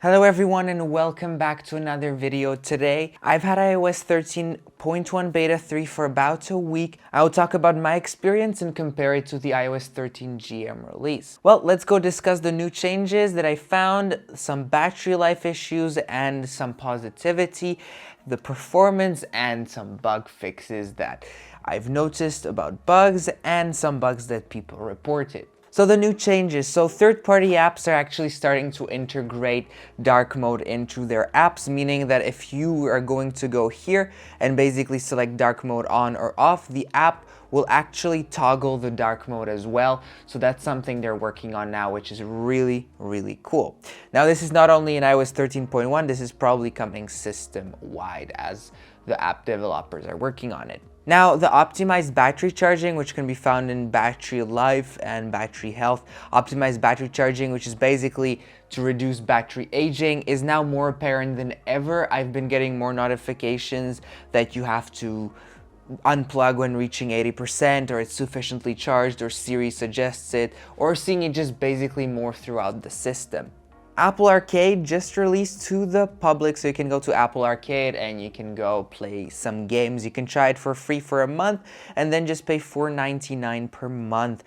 Hello everyone and welcome back to another video. Today, I've had iOS 13.1 Beta 3 for about a week. I will talk about my experience and compare it to the iOS 13 GM release. Well, let's go discuss the new changes that I found, some battery life issues and some positivity, the performance and some bug fixes that I've noticed about bugs and some bugs that people reported. So the new changes. So third-party apps are actually starting to integrate dark mode into their apps, meaning that if you are going to go here and basically select dark mode on or off, the app will actually toggle the dark mode as well. So that's something they're working on now, which is really, really cool. Now, this is not only in iOS 13.1, this is probably coming system-wide as the app developers are working on it. Now, the optimized battery charging, which can be found in battery life and battery health, optimized battery charging, which is basically to reduce battery aging, is now more apparent than ever. I've been getting more notifications that you have to unplug when reaching 80%, or it's sufficiently charged, or Siri suggests it, or seeing it just basically more throughout the system. Apple Arcade just released to the public, so you can go to Apple Arcade and you can go play some games. You can try it for free for a month and then just pay $4.99 per month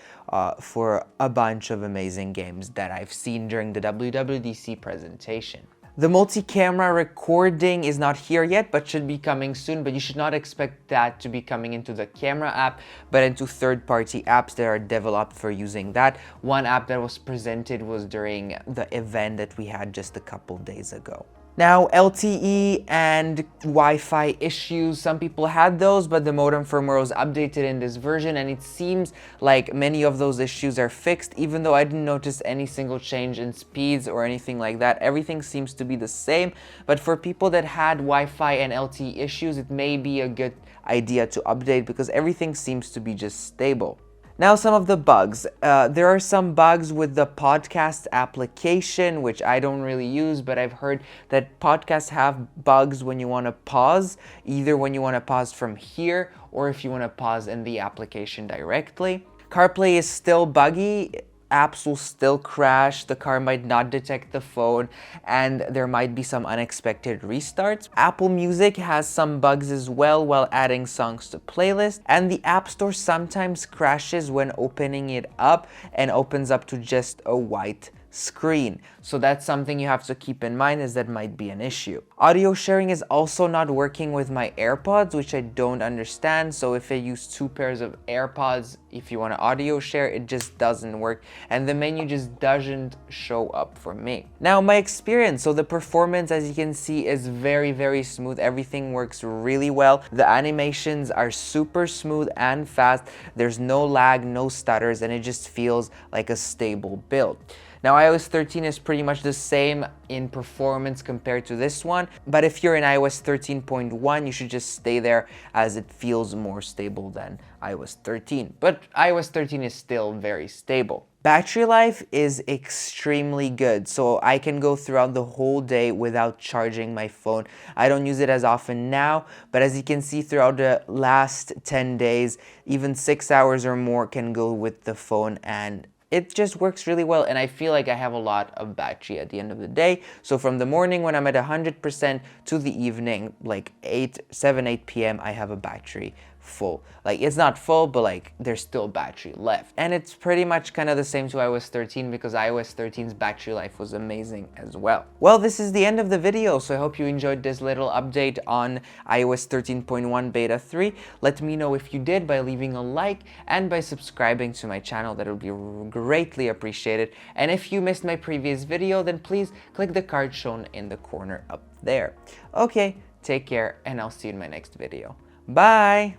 for a bunch of amazing games that I've seen during the WWDC presentation. The multi-camera recording is not here yet, but should be coming soon, but you should not expect that to be coming into the camera app, but into third-party apps that are developed for using that. One app that was presented was during the event that we had just a couple days ago. Now, LTE and Wi-Fi issues, some people had those, but the modem firmware was updated in this version, and it seems like many of those issues are fixed, even though I didn't notice any single change in speeds or anything like that. Everything seems to be the same, but for people that had Wi-Fi and LTE issues, it may be a good idea to update because everything seems to be just stable. Now, some of the bugs. There are some bugs with the podcast application, which I don't really use, but I've heard that podcasts have bugs when you want to pause, either when you want to pause from here or if you want to pause in the application directly. CarPlay is still buggy. Apps will still crash, the car might not detect the phone, and there might be some unexpected restarts. Apple Music has some bugs as well while adding songs to playlists, and the App Store sometimes crashes when opening it up and opens up to just a white screen. So that's something you have to keep in mind, as that might be an issue. Audio sharing is also not working with my AirPods, which I don't understand. So if I use two pairs of AirPods, if you want to audio share, it just doesn't work, and the menu just doesn't show up for me. Now, my experience. So the performance, as you can see, is very, very smooth. Everything works really well. The animations are super smooth and fast. There's no lag, no stutters, and it just feels like a stable build. Now, iOS 13 is pretty much the same in performance compared to this one, but if you're in iOS 13.1, you should just stay there as it feels more stable than iOS 13. But iOS 13 is still very stable. Battery life is extremely good, so I can go throughout the whole day without charging my phone. I don't use it as often now, but as you can see, throughout the last 10 days, even 6 hours or more can go with the phone, and it just works really well, and I feel like I have a lot of battery at the end of the day. So from the morning when I'm at 100% to the evening, like 7, 8 p.m., I have a battery full. Like, it's not full, but like there's still battery left. And it's pretty much kind of the same to iOS 13 because iOS 13's battery life was amazing as well. Well, this is the end of the video, so I hope you enjoyed this little update on iOS 13.1 Beta 3. Let me know if you did by leaving a like and by subscribing to my channel. That would be greatly appreciated. And if you missed my previous video, then please click the card shown in the corner up there. Okay, take care, and I'll see you in my next video. Bye!